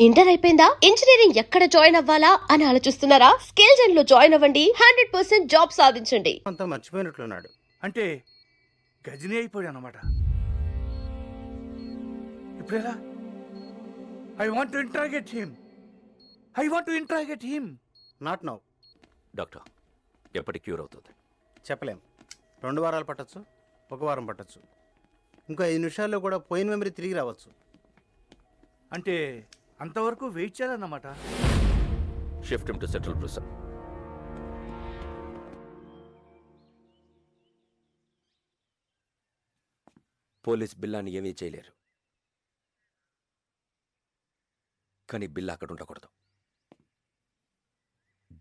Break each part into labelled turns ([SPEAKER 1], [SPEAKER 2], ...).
[SPEAKER 1] Inter అయిపోయిందా? Engineering ఎక్కడ join అవ్వాలా అని ఆలోచిస్తున్నారా? స్కిల్ జెన్ లో జాయిన్ అవ్వండి. 100% జాబ్ సాధించండి.
[SPEAKER 2] అంతా మర్చిపోయినట్లున్నాడు.
[SPEAKER 3] అంటే గజనీ అయిపోయాడు అనమాట. ఇప్పుడు ఎలా? I want to interrogate him.
[SPEAKER 2] Not now.
[SPEAKER 4] Doctor, ఎప్పటి క్యూర్ అవుతుంది?
[SPEAKER 2] చెప్పలేం. 2 వారాలు పట్టచ్చు, 1 వారం పట్టచ్చు, ఇంకో 5 నిమిషాల్లో కూడా పోయిన మెమరీ తిరిగి రావచ్చు.
[SPEAKER 3] అంటే అంతవరకు వెయిట్ చేయాలన్నమాట.
[SPEAKER 4] Shift him to central prison. Police బిల్లాని ఏమీ చేయలేరు, కానీ బిల్లా అక్కడ ఉండకూడదు.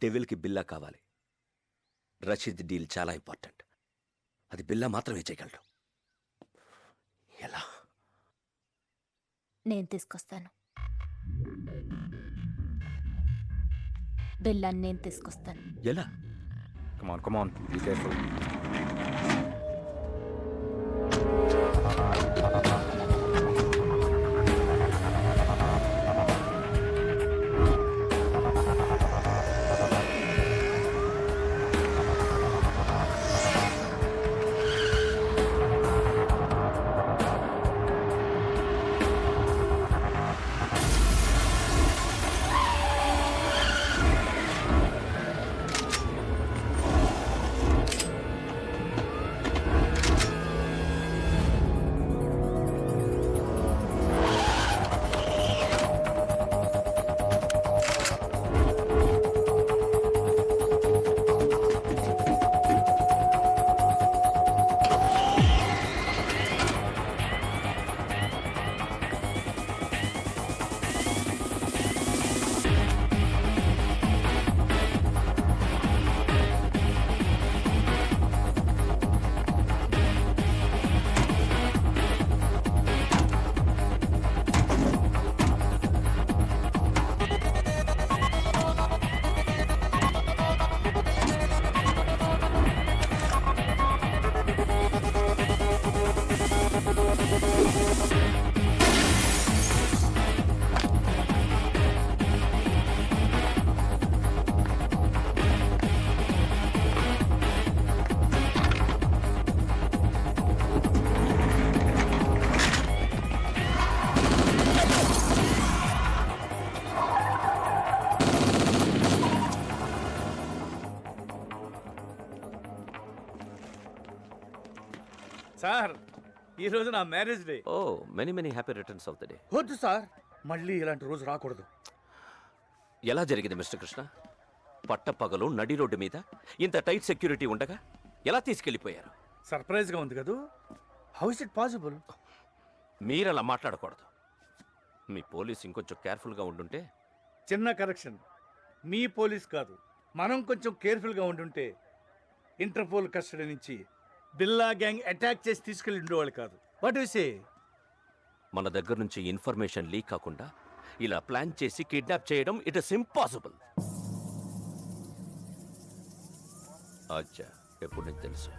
[SPEAKER 4] డెవిల్కి బిల్లా కావాలి. రషీద్ డీల్ చాలా ఇంపార్టెంట్. అది బిల్లా మాత్రమే చేయగలడు. ఎలా?
[SPEAKER 5] నేను తీసుకొస్తాను. బిల్లాన్ని నేను తీసుకొస్తాను.
[SPEAKER 4] ఎలా?
[SPEAKER 6] Come on, be careful.
[SPEAKER 3] Sir, ఈ రోజు నా marriage day.
[SPEAKER 4] Oh, many happy returns of the day.
[SPEAKER 3] వద్దు సార్, మళ్ళీ ఇలాంటి రోజు రాకూడదు.
[SPEAKER 4] ఎలా జరిగింది మిస్టర్ కృష్ణ? పట్టపగలు నడి రోడ్డు మీద ఇంత టైట్ సెక్యూరిటీ ఉండగా ఎలా తీసుకెళ్లిపోయారు?
[SPEAKER 3] సర్ప్రైజ్ గా ఉంది కదూ. How is it possible?
[SPEAKER 4] మీరలా మాట్లాడకూడదు. మీ పోలీస్ ఇంకొంచెం కేర్ఫుల్గా ఉండుంటే.
[SPEAKER 3] చిన్న కరెక్షన్. మీ పోలీస్ కాదు, మనం కొంచెం కేర్ఫుల్గా ఉండుంటే ఇంటర్పోల్ కస్టడీ నుంచి బిల్లా గ్యాంగ్ అటాక్ చేసి తీసుకెళ్ళి ఉండేవాళ్ళు కాదు. What you say?
[SPEAKER 4] మన దగ్గర నుంచి ఇన్ఫర్మేషన్ లీక్ కాకుండా ఇలా ప్లాన్ చేసి కిడ్నాప్ చేయడం ఇట్ ఇస్ ఇంపాసిబుల్. అచ్చా, ఎప్పుడు నీకు తెలుసు?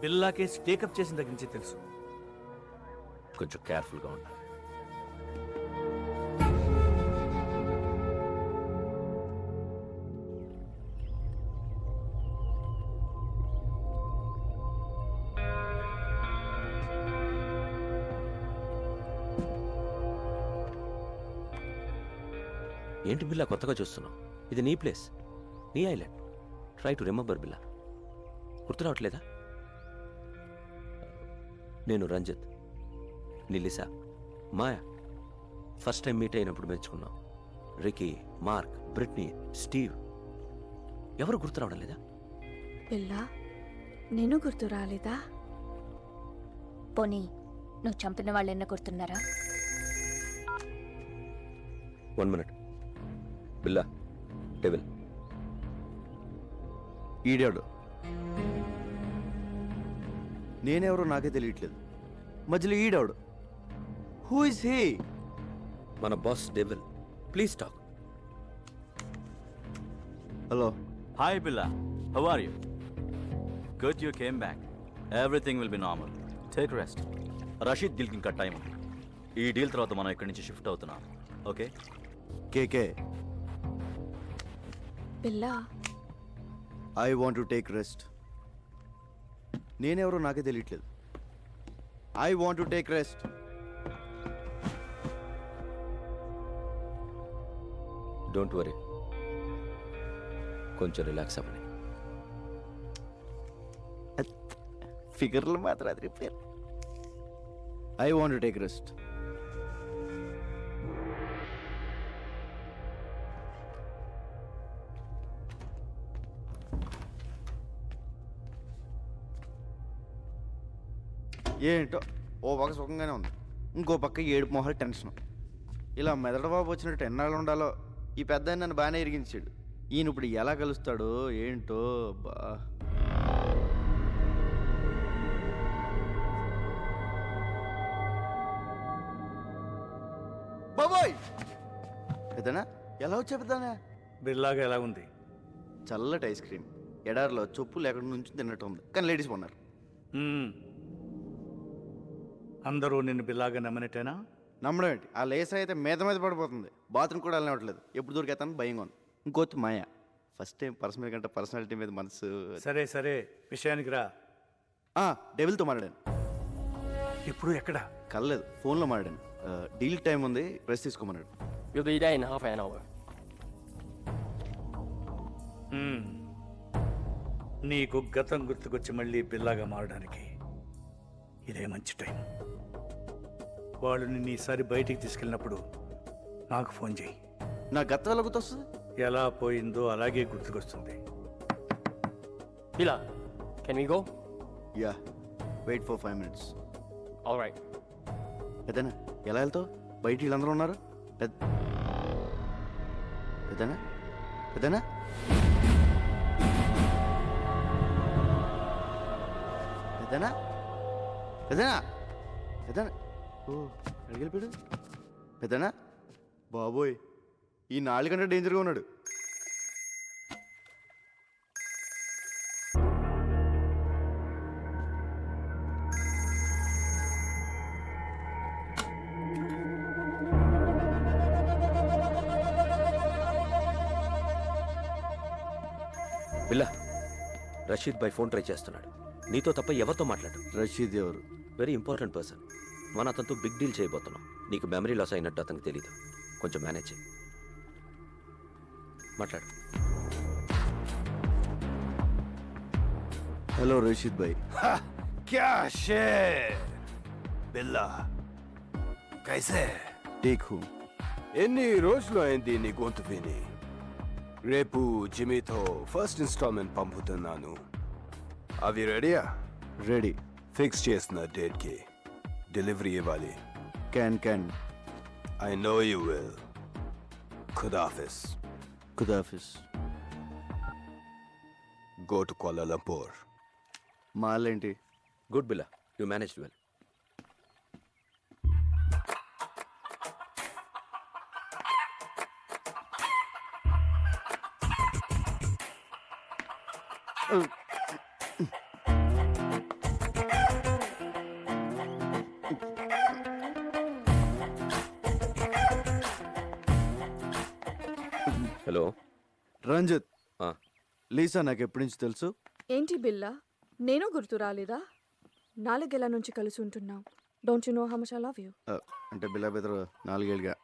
[SPEAKER 3] బిల్లా కేసు టేకప్ చేసిన దగ్గర నుంచి తెలుసు.
[SPEAKER 4] కొంచెం కేర్ఫుల్గా ఉండాలి. ఏంటి బిల్లా కొత్తగా చూస్తున్నావు? ఇది నీ ప్లేస్, నీ ఐలాండ్. ట్రై టు రిమెంబర్ బిల్లా. గుర్తు రావట్లేదా? నేను రంజిత్, నిలిసా, మాయా ఫస్ట్ టైం మీట్ అయినప్పుడు మెచ్చుకున్నాం. Ricky, Mark, Britney, Steve. ఎవరు గుర్తు రావడం లేదా?
[SPEAKER 7] పిల్లా, నేను గుర్తు రాలేదా?
[SPEAKER 5] పోనీ నువ్వు చంపిన వాళ్ళు ఎన్న గుర్తున్నారా?
[SPEAKER 4] 1 minute. బిల్లా, డెవిల్.
[SPEAKER 6] ఈడాడు. నేనెవరో నాకే తెలియట్లేదు. మధ్యలో ఈడాడు. Who is he?
[SPEAKER 4] మన boss devil. Please talk.
[SPEAKER 6] Hello.
[SPEAKER 8] Hi Billa, how are you? Good you came back. Everything will be normal. Take rest. Rashid డీల్కి ఇంకా టైం ఉంది. ఈ డీల్ తర్వాత మనం ఇక్కడి నుంచి షిఫ్ట్ అవుతున్నాం. Okay?
[SPEAKER 6] KK
[SPEAKER 7] Billa
[SPEAKER 6] I want to take rest. నేనెవరో నాకే తెలియట్లేదు. I want to take rest.
[SPEAKER 4] Don't worry, కొంచెం రిలాక్స్ అవ్వండి.
[SPEAKER 6] ఫిగర్లు మాత్రం అది repair. I want to take rest. ఏంటో ఓ పక్క సుఖంగానే ఉంది, ఇంకో పక్క ఏడుపు మొహాలు టెన్షన్. ఇలా మెదడు బాబు వచ్చినట్టు ఎన్నాళ్ళు ఉండాలో. ఈ పెద్ద నన్ను బాగానే ఇరిగించాడు. ఈయన ఇప్పుడు ఎలా కలుస్తాడో ఏంటో బా. బాబోయ్ పెద్దనా, ఎలా వచ్చా పెద్దనా?
[SPEAKER 3] బిల్లాగా ఎలా ఉంది?
[SPEAKER 6] చల్లటి ఐస్ క్రీమ్, ఎడారిలో చొప్పులు ఎక్కడి నుంచి తిన్నట్టు ఉంది, కానీ లేడీస్ ఉన్నారు.
[SPEAKER 3] మ్మ్. అందరూ నిన్ను బిల్లాగా నమ్మనట్టేనా?
[SPEAKER 6] నమ్మడం ఏంటి, ఆ లేస్ అయితే మీద మీద పడిపోతుంది. బాత్రూమ్ కూడా వెళ్ళనివ్వట్లేదు, ఎప్పుడు దొరికేతాను భయంగా ఉంది. ఇంకోటి మాయ, ఫస్ట్ టైం పర్సనల్ కంటే పర్సనాలిటీ మీద మనసు.
[SPEAKER 3] సరే సరే, విషయానికి రా.
[SPEAKER 6] డెవిల్తో మాట్లాడాను.
[SPEAKER 3] ఇప్పుడు ఎక్కడ?
[SPEAKER 6] కలలేదు, ఫోన్లో మాట్లాడాను. డీల్ టైం ఉంది, రెస్ట్ తీసుకోమన్నాడు.
[SPEAKER 9] You'll be there in half an hour.
[SPEAKER 3] మ్మ్. నీకు గతం గుర్తుకొచ్చి మళ్ళీ బిల్లాగా మారడానికి ఇదే మంచి టైం. వాళ్ళు నిన్ను ఈసారి బయటికి తీసుకెళ్ళినప్పుడు నాకు ఫోన్ చేయి.
[SPEAKER 6] నా గత ఎలా గుర్తొస్తుంది?
[SPEAKER 3] ఎలా పోయిందో అలాగే గుర్తుకొస్తుంది.
[SPEAKER 9] Bila, can we go?
[SPEAKER 6] Yeah, wait for 5 minutes.
[SPEAKER 9] All right.
[SPEAKER 6] పెద్దనా ఎలా వెళ్తావు? బయట వీళ్ళందరూ ఉన్నారు. పెద్దనా పెద్దనా పెద్దనా పెద్దనా పెద్దనా ఓ అడిగిపోయాడు. పెద్దనా బాబోయ్, ఈ 4 గంటల డేంజర్గా ఉన్నాడు.
[SPEAKER 4] బిల్లా, రషీద్ బై ఫోన్ ట్రై చేస్తున్నాడు. నీతో తప్ప ఎవరితో మాట్లాడు.
[SPEAKER 6] రషీద్ ఎవరు?
[SPEAKER 4] Very important person. మన అతనితో బిగ్ డీల్ చేయబోతున్నాం. నీకు మెమరీ లాస్ అయినట్టు అతనికి తెలీదు. కొంచెం మేనేజ్ చేయి. మాట్లాడు.
[SPEAKER 6] హలో రషీద్ భాయ్.
[SPEAKER 10] क्या शेर బిల్లా కైసే?
[SPEAKER 6] Take who.
[SPEAKER 10] ఎన్ని రోజులు అయింది నీ గొంతు విని? రేపు జిమీతో ఫస్ట్ ఇన్స్టాల్మెంట్ పంపుతున్నాను. అవి రెడీయా?
[SPEAKER 6] రెడీ.
[SPEAKER 10] ఫిక్స్ చేసిన డేట్కి డెలివరీ ఇవ్వాలి.
[SPEAKER 6] Can.
[SPEAKER 10] I know you will. ఖుదాఫిస్.
[SPEAKER 6] ఖుదాఫిస్.
[SPEAKER 10] Go to Kuala Lumpur.
[SPEAKER 6] మాలేంటి?
[SPEAKER 4] Good Billa, you manage well. Hello
[SPEAKER 6] Ranjith.
[SPEAKER 4] ఆ,
[SPEAKER 6] లీసా నాకు ఎప్పటి నుంచి తెలుసు.
[SPEAKER 7] ఏంటి బిల్లా, నేను గుర్తు రాలేదా? 4 ఏళ్ల నుంచి కలిసి ఉంటున్నాం. Don't you know how much I love you?
[SPEAKER 6] అంటే బిల్లా బెదరు 4 ఏళ్ళుగా.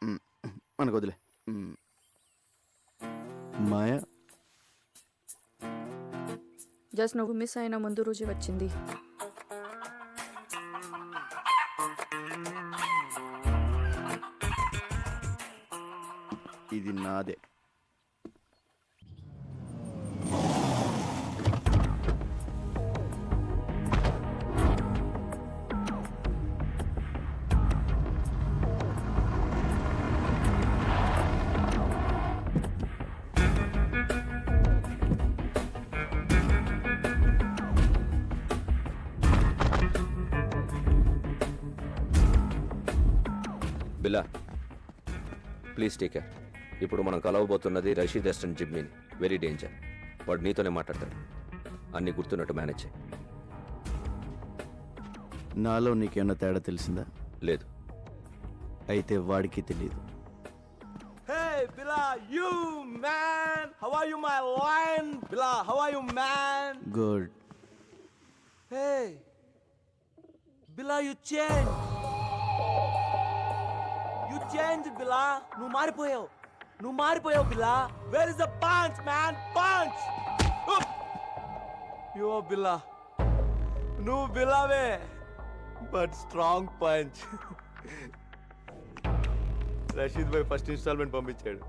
[SPEAKER 6] మనకు వదిలే. మాయా
[SPEAKER 7] జస్ట్ నువ్వు మిస్ అయిన ముందు రోజు వచ్చింది.
[SPEAKER 6] ఇది నాదే.
[SPEAKER 4] బిల్లా, ప్లీజ్ టేక్ కేర్. ఇప్పుడు మనం కలవబోతున్నది రషీద్ అసిస్టెంట్ జిమ్మీని. Very danger. వాడు నీతోనే మాట్లాడతాడు. అన్నీ గుర్తున్నట్టు మేనేజ్ చేయి.
[SPEAKER 6] నాలో నీకేమన్నా తేడా తెలిసిందా?
[SPEAKER 4] లేదు.
[SPEAKER 6] అయితే వాడికి తెలియదు.
[SPEAKER 10] Bila, you man. How are you, my lion? Bila, how are you, man?
[SPEAKER 6] Good.
[SPEAKER 10] Hey, Bila, you changed. You changed, Bila. నువ్వు మారిపోయావు, Bila. Where is the punch, man? Punch. You are Bila. నువ్వు బిలావే, but strong punch. Rashid bhai first installment పంపించాడు.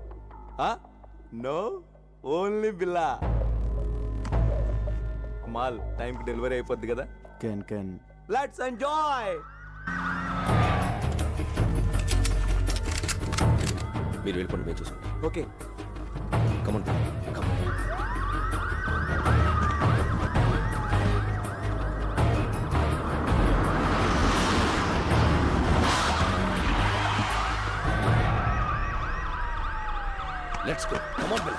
[SPEAKER 10] No, only Billa. మాల్ టైంకి delivery అయిపోద్ది కదా.
[SPEAKER 6] Can
[SPEAKER 10] let's enjoy.
[SPEAKER 4] మీరు వెళ్ళిపోండి, మేము చూసుకుంటాం.
[SPEAKER 10] Okay.
[SPEAKER 4] Come on come on. Let's go. Come on, Bill.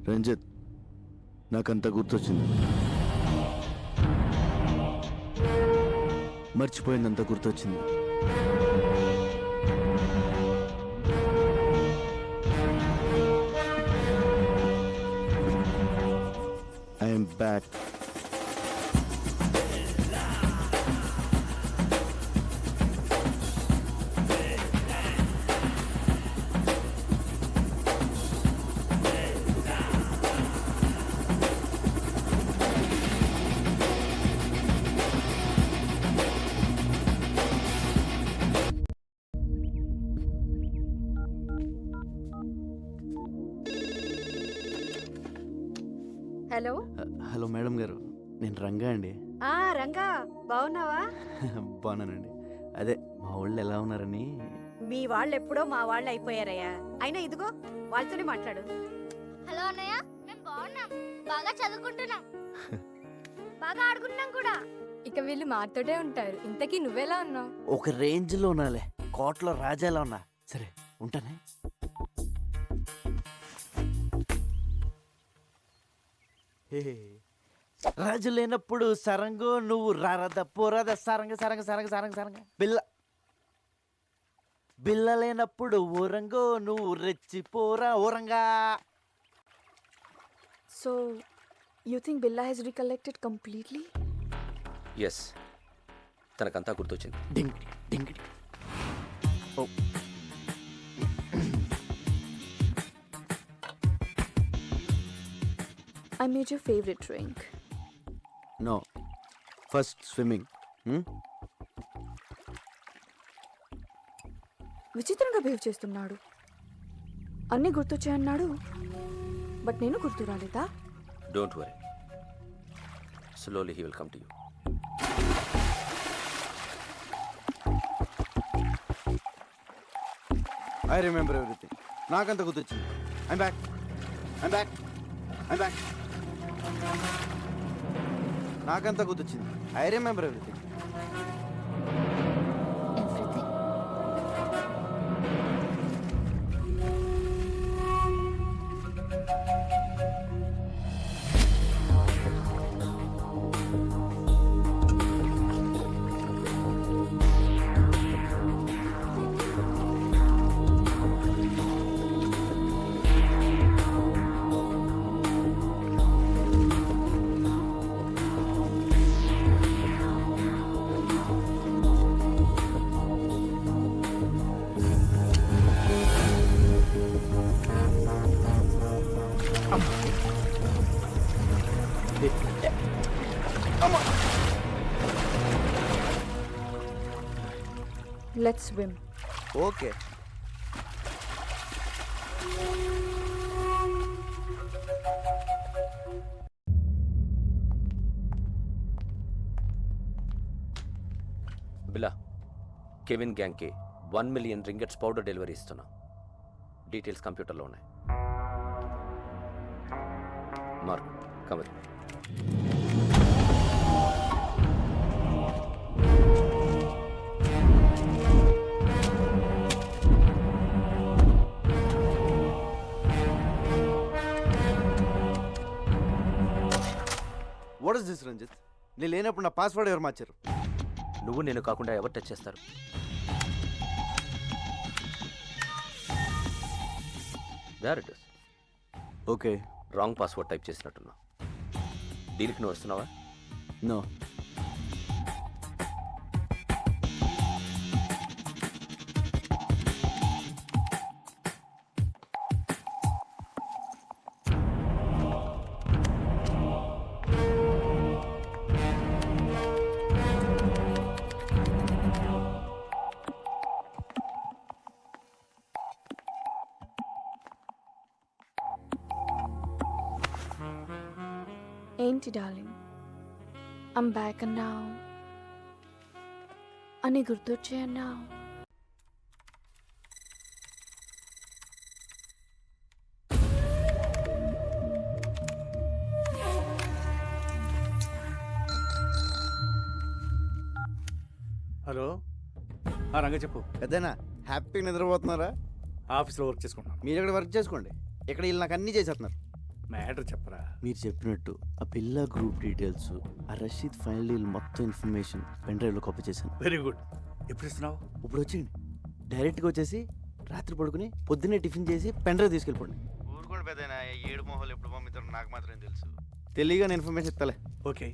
[SPEAKER 6] Ranjith, నాకంతా గుర్తొచ్చింది. మర్చిపోయిందంతా గుర్తొచ్చింది. I'm back.
[SPEAKER 7] Hello.
[SPEAKER 6] Hello madam గారు, నేను రంగా అండి.
[SPEAKER 7] రంగా, బాగున్నావా?
[SPEAKER 6] బాగున్నానండి. అదే మా వాళ్ళు ఎలా ఉన్నారని.
[SPEAKER 7] మీ వాళ్ళు ఎప్పుడో మా వాళ్ళు అయిపోయారయ్యా. అయినా ఇదిగో వాళ్ళతోనే మాట్లాడు.
[SPEAKER 5] హలో అన్నయ్య, మేము బాగున్నాం, బాగా చదువుకుంటున్నాం, బాగా ఆడుకుంటున్నాం కూడా.
[SPEAKER 7] ఇక వీళ్ళు మాతోటే ఉంటారు. ఇంతకీ నువ్వెలా ఉన్నావు?
[SPEAKER 6] ఒక రేంజ్లో ఉన్నాలే, కోట్లో రాజాలా ఉన్నా. సరే ఉంటానే. రాజు లేనప్పుడు సరంగు, నువ్వు రారద పోరాద సరంగ సరంగ సరంగ సరంగ సరంగ. బిల్ల లేనప్పుడు ఊరంగో, నువ్వు రెచ్చిపోరా ఊరంగా.
[SPEAKER 7] So you think Billa has recollected completely?
[SPEAKER 4] Yes, తనకంతా గుర్తొచ్చింది.
[SPEAKER 6] డింగిడి డింగిడి. Oh
[SPEAKER 7] I made your favorite drink.
[SPEAKER 6] No, first swimming.
[SPEAKER 7] విచిత్రంగా బిహేవ్ చేస్తున్నాడు. అన్నీ గుర్తొచ్చాయన్నాడు, బట్ నేను గుర్తు రాలేదా?
[SPEAKER 4] Don't worry, slowly he will come to you.
[SPEAKER 6] I remember everything. నాకంత గుర్తొచ్చింది. I'm back. నాకంతా గుర్తొచ్చింది. I remember everything.
[SPEAKER 7] Let's swim.
[SPEAKER 6] Okay.
[SPEAKER 4] Billa Kevin గ్యాంగ్కి 1 మిలియన్ రింగెట్స్ పౌడర్ డెలివరీ ఇస్తున్నాం. డీటెయిల్స్ కంప్యూటర్లో ఉన్నాయి. మార్క్ కమర్.
[SPEAKER 6] What is this Ranjit? నేను లేనప్పుడు నా పాస్వర్డ్ ఎవరు మార్చారు?
[SPEAKER 4] నువ్వు నేను కాకుండా ఎవరు టచ్ చేస్తారు? There it is.
[SPEAKER 6] Okay.
[SPEAKER 4] Wrong password type చేసినట్టున్నా. దీనికి నువ్వు వస్తున్నావా?
[SPEAKER 6] నో.
[SPEAKER 7] ఏంటి డార్లింగ్, ఐమ్ బ్యాక్ అన్నావు అని గుర్తొచ్చే అన్నావు.
[SPEAKER 3] హలో, రంగ చెప్పు.
[SPEAKER 6] పెద్దనా హ్యాపీగా నిద్రపోతున్నారా?
[SPEAKER 3] ఆఫీస్లో వర్క్ చేసుకుంటున్నాను.
[SPEAKER 6] మీరు ఇక్కడ వర్క్ చేసుకోండి, ఇక్కడ వీళ్ళు నాకు అన్నీ చేసేస్తున్నారు.
[SPEAKER 3] మ్యాటర్ చెప్పరా.
[SPEAKER 6] మీరు చెప్పినట్టు ఆ పిల్ల గ్రూప్ డీటెయిల్స్, ఆ రషీద్ ఫైనల్ డీల్ మొత్తం ఇన్ఫర్మేషన్ పెన్ డ్రైవ్లో కాపీ చేశాను.
[SPEAKER 3] Very good. ఎప్పుడు ఇస్తున్నావు?
[SPEAKER 6] ఇప్పుడు వచ్చింది. డైరెక్ట్గా వచ్చేసి రాత్రి పడుకుని పొద్దున్నే టిఫిన్ చేసి పెన్ డ్రైవ్ తీసుకెళ్ళిపోండి. ఊరుకోండి పెద్దనా, 7 మొహాలు ఎప్పుడు పంపిస్తారో నాకు మాత్రం తెలుసు. తెలియగానే ఇన్ఫర్మేషన్ ఇస్తాలే.
[SPEAKER 3] Okay,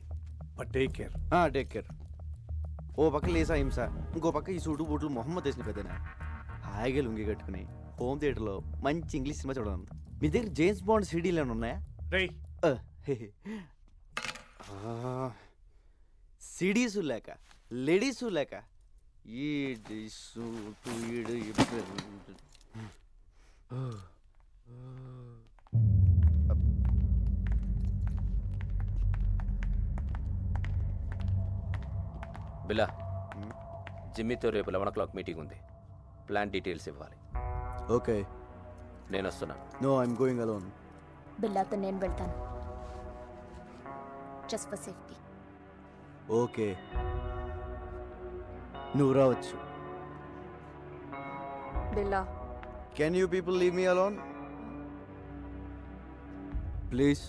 [SPEAKER 3] but take care.
[SPEAKER 6] Take care. ఓ పక్క లేసా హింస, ఇంకో పక్క ఈ సూటు బూట్లు మొహమ్మద్ వేసిన పెద్దనా హాయిగా లుంగి కట్టుకుని హోమ్ థియేటర్లో మంచి ఇంగ్లీష్ సినిమా చూడాలి. మీ దగ్గర జేమ్స్ బాండ్ సీడీలు ఏమైనా ఉన్నాయా?
[SPEAKER 3] రై
[SPEAKER 6] సిడీసు లేక లేడీసు లేక ఈ
[SPEAKER 4] బిలా, జిమ్మీతో రేపు 11 o'clock మీటింగ్ ఉంది. ప్లాన్ డీటెయిల్స్ ఇవ్వాలి.
[SPEAKER 6] ఓకే.
[SPEAKER 4] నేను వస్తున్నాను.
[SPEAKER 6] No, I'm going alone.
[SPEAKER 5] బిల్లాతో నేను వెళ్తాను, జస్ట్ ఫర్ సేఫ్టీ.
[SPEAKER 6] ఓకే, నువ్వు రావచ్చు.
[SPEAKER 7] Billa,
[SPEAKER 6] can you people leave me alone please?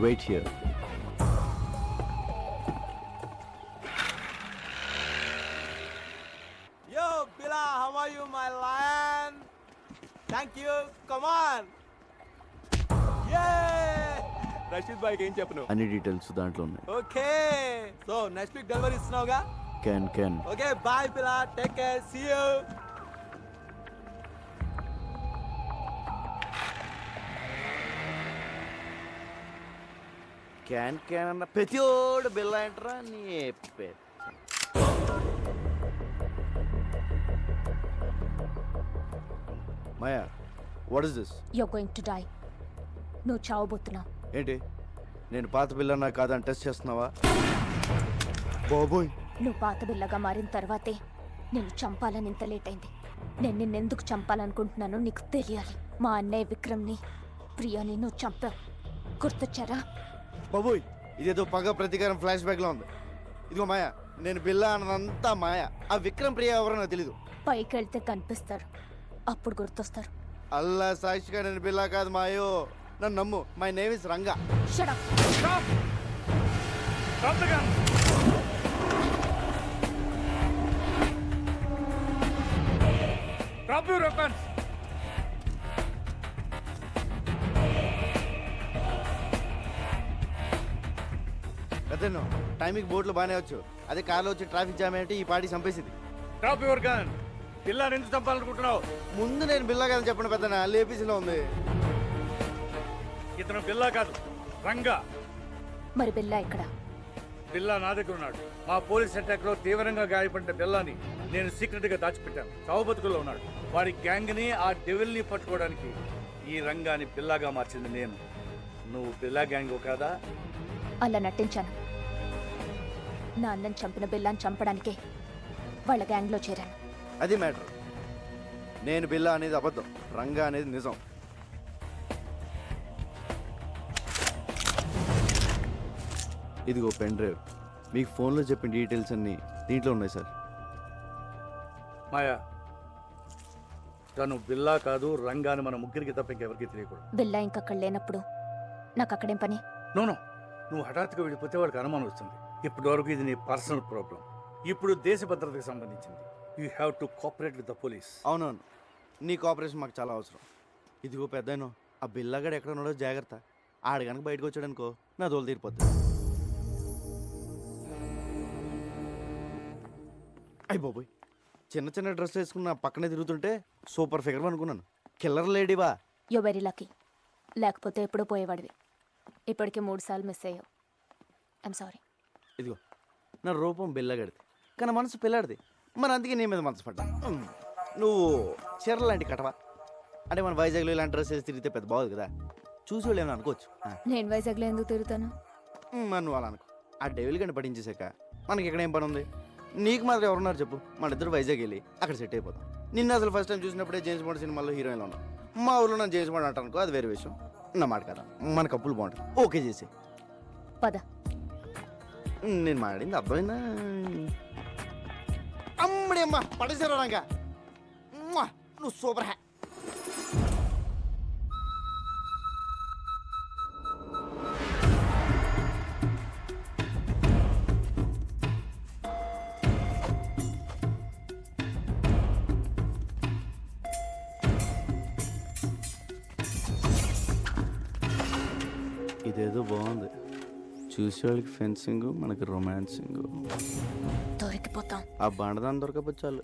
[SPEAKER 6] Wait here.
[SPEAKER 11] Yo, Bila, how are you, my lion? Thank you. Come on. Yay! Rashid bhai ఏం చెప్పను?
[SPEAKER 6] అన్ని details దాంట్లో ఉన్నాయి.
[SPEAKER 11] Okay, so next week delivery ఇస్తున్నావుగా?
[SPEAKER 6] Can.
[SPEAKER 11] Okay, bye Bila, take care, see you.
[SPEAKER 6] Can అన్న ప్రతిోడు బిల్ల ఏంట్రా నీ మాయా, what is this?
[SPEAKER 5] You are going to die. నువ్వు చావబోతున్నావు.
[SPEAKER 6] ఏంటి, నేను పాత బిల్లన్నా కాదని టెస్ట్ చేస్తున్నావా? బాబోయ్,
[SPEAKER 5] నువ్వు పాత బిల్లగా మారిన తర్వాతే నేను చంపాలని ఇంత లేట్ అయింది. నేను నిన్నెందుకు చంపాలనుకుంటున్నానో నీకు తెలియాలి. మా అన్నయ్య విక్రమ్ని, ప్రియాని నువ్వు చంపావు. గుర్తొచ్చారా?
[SPEAKER 6] బాబోయ్, ఇదేదో పగ ప్రతీకారం ఫ్లాష్ బ్యాక్ లో ఉంది. ఇదిగో మాయా, నేను బిల్ల అన్నదంతా మాయా. ఆ విక్రమ్ ప్రియ ఎవరో నాకు తెలీదు.
[SPEAKER 5] పైకి వెళ్తే కనిపిస్తారు, అప్పుడు గుర్తొస్తారు.
[SPEAKER 6] అల్లా సాక్షిగా నేను బిల్లా కాదు మాయో, నన్ను నమ్ము. My name is Ranga.
[SPEAKER 5] Shut up.
[SPEAKER 3] Stop! Drop the gun! Drop your weapons!
[SPEAKER 6] పెద్దను టైంకి బోట్లు బాగానే వచ్చు, అదే కార్లో వచ్చి ట్రాఫిక్ జామ్ ఏంటి ఈ పార్టీ చంపేసింది.
[SPEAKER 3] Drop your gun! పిల్లని ఎందుకు చంపాలనుకుంటున్నావు?
[SPEAKER 6] ముందు నేను బిల్లా కాదని చెప్పండి పెద్దనా, లేపీసీలో ఉంది.
[SPEAKER 3] ఇతను బిల్లా కాదు, రంగా.
[SPEAKER 5] మరి బిల్లా ఇక్కడ?
[SPEAKER 3] బిల్లా నా దగ్గర ఉన్నాడు. మా పోలీస్ అటాక్ లో తీవ్రంగా గాయపడిన బిల్లాని నేను సీక్రెట్ గా దాచిపెట్టాను. చావు బతుకుల్లో ఉన్నాడు. వాడి గ్యాంగ్ ని, ఆ డెవిల్ ని పట్టుకోవడానికి ఈ రంగాని బిల్లాగా మార్చింది నేను. నువ్వు బిల్లా గ్యాంగ్ కాదా?
[SPEAKER 5] అలా నటించాను. నా అన్నని చంపిన బిల్లాని చంపడానికే వాళ్ళ గ్యాంగ్లో చేరాను.
[SPEAKER 6] అది మ్యాటర్. నేను బిల్లా అనేది అబద్ధం, రంగా అనేది నిజం. ఇదిగో పెన్ డ్రైవ్, మీకు ఫోన్లో చెప్పిన డీటెయిల్స్ అన్నీ దీంట్లో ఉన్నాయి సార్.
[SPEAKER 3] మాయా, తను బిల్లా కాదు, రంగాని మన ముగ్గురికి తప్ప ఇంకెవరికి తెలియకూడదు.
[SPEAKER 5] బిల్లా ఇంకక్కడ లేనప్పుడు నాకు అక్కడేం పని?
[SPEAKER 3] నోనో, నువ్వు హఠాత్తుగా వెళ్ళిపోతే వాడికి అనుమానం వస్తుంది. ఇప్పటి వరకు ఇది నీ పర్సనల్ ప్రాబ్లం. ఇప్పుడు దేశ భద్రతకు సంబంధించింది. You have to cooperate with the police.
[SPEAKER 6] అవునవును, నీ కోఆపరేషన్ మాకు చాలా అవసరం. ఇదిగో పెద్దను, ఆ బిల్లాగాడు ఎక్కడ ఉన్నాడో జాగ్రత్త. ఆడు కనుక బయటకు వచ్చాడనుకో నా దోలు తీరిపోద్ది. అయ్యి బాబోయ్, చిన్న చిన్న డ్రెస్ వేసుకున్న పక్కనే తిరుగుతుంటే సూపర్ ఫిగర్ అనుకున్నాను. కిల్లర్ లేడీవా?
[SPEAKER 5] You very lucky. లేకపోతే ఎప్పుడో పోయేవాడివి. ఇప్పటికే 3 సార్లు మిస్ అయ్యావు. I'm sorry.
[SPEAKER 6] ఇదిగో నా రూపం బిల్లగాడిది, కానీ మనసు పిల్లాడిది. మరి అందుకే నీ మీద మనసు పడ్డా. నువ్వు చీరలు లాంటి కటవా? అంటే మన వైజాగ్లో ఇలాంటి డ్రెస్ వేసి తిరిగితే పెద్ద బాగుంది కదా, చూసి వాళ్ళు ఏమైనా అనుకోవచ్చు.
[SPEAKER 5] నేను వైజాగ్లో ఎందుకు తిరుగుతాను?
[SPEAKER 6] మరి నువ్వు అలా అనుకో. ఆ డెవిల్ గంట పట్టించేసాక మనకి ఇక్కడ ఏం పని ఉంది? నీకు మాత్రం ఎవరున్నారు చెప్పు? మన ఇద్దరు వైజాగ్ వెళ్ళి అక్కడ సెట్ అయిపోతాం. నిన్న అసలు ఫస్ట్ టైం చూసినప్పుడే జేమ్స్ బాండ్ సినిమాలో హీరోయిన్లో ఉన్నాం. మా ఊళ్ళో నన్ను జేమ్స్ బాండ్ అంటానుకో, అది వేరే విషయం. నా మాట కదా, మన కప్పులు బాగుంటుంది. ఓకే చేసి
[SPEAKER 5] పద.
[SPEAKER 6] నేను మాట్లాడింది అర్థమైందా? అమ్మడి అమ్మ పడేసారా రంగా, నువ్వు సూపర్ హ్యా. ఇదేదో బాగుంది. చూసేవాళ్ళకి ఫెన్సింగ్, మనకి రొమాన్సింగ్.
[SPEAKER 5] దొరికిపోతాం.
[SPEAKER 6] ఆ బండదాన్ని దొరకపోతే చాలు.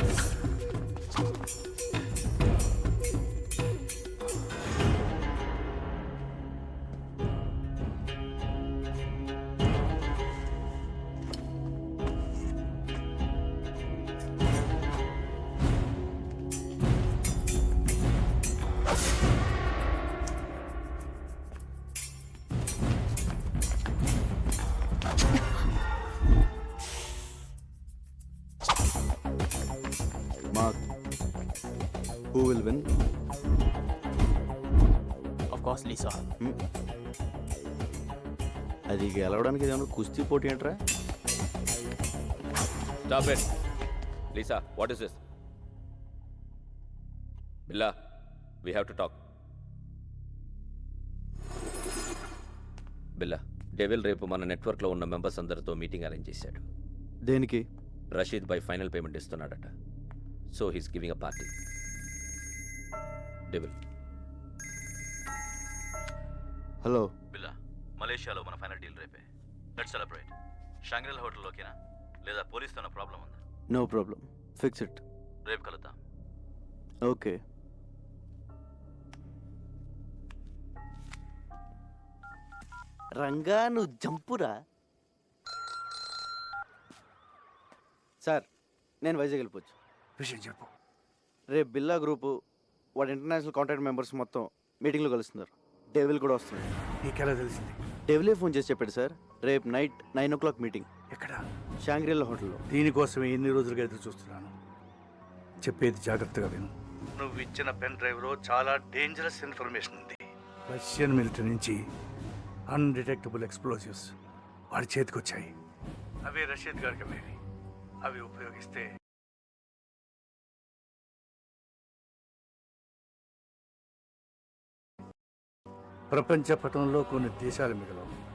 [SPEAKER 6] Mark, who will win?
[SPEAKER 9] Of course, Lisa.
[SPEAKER 6] అది గెలవడానికి ఏదైనా కుస్తీ పోటీ ఏంట్రా?
[SPEAKER 4] Stop it. Lisa, what is this? Billa, we have to talk. Billa, devil రేపు మన నెట్వర్క్లో ఉన్న మెంబర్స్ అందరితో మీటింగ్ అరేంజ్ చేశాడు.
[SPEAKER 6] దేనికి?
[SPEAKER 4] రషీద్ బై ఫైనల్ పేమెంట్ ఇస్తున్నాడట. So he's giving a party. Devil.
[SPEAKER 6] Hello
[SPEAKER 8] Billa, మలేషియాలో మన ఫైనల్ డీల్ రేపే. Let's celebrate. షాంగ్రిలా హోటల్లోకేనా, లేదా పోలీస్తో ప్రాబ్లం ఉందా?
[SPEAKER 6] No problem, fix it.
[SPEAKER 8] రేపు కలుద్దాం.
[SPEAKER 6] ఓకే. రంగా నువ్వు జంపురా. సార్, నేను వైజాగ్ వెళ్ళిపోవచ్చు.
[SPEAKER 3] విషయం చెప్పు.
[SPEAKER 6] రేపు బిల్లా గ్రూపు వాడి ఇంటర్నేషనల్ కాంటాక్ట్ మెంబర్స్ మొత్తం మీటింగ్లో కలుస్తున్నారు. డెవిల్ కూడా వస్తున్నాడు.
[SPEAKER 3] నీకెలా తెలిసింది?
[SPEAKER 6] డెవిలే ఫోన్ చేసి చెప్పాడు సార్, రేపు నైట్ 9 o'clock మీటింగ్.
[SPEAKER 3] ఎక్కడ?
[SPEAKER 6] షాంగ్రిలా హోటల్లో.
[SPEAKER 3] దీనికోసమే ఎన్ని రోజులుగా ఎదురు చూస్తున్నాను. చెప్పేది జాగ్రత్తగా విను. నువ్వు ఇచ్చిన పెన్ డ్రైవ్లో చాలా డేంజరస్ ఇన్ఫర్మేషన్ ఉంది. రష్యన్ మిలిటరీ నుంచి అన్డిటెక్టబుల్ ఎక్స్ప్లోజివ్స్ వాడి చేతికి వచ్చాయి. అవి రషీద్ గారికి అవి ఉపయోగిస్తే ప్రపంచ పటంలో కొన్ని దేశాలు మిగలవు.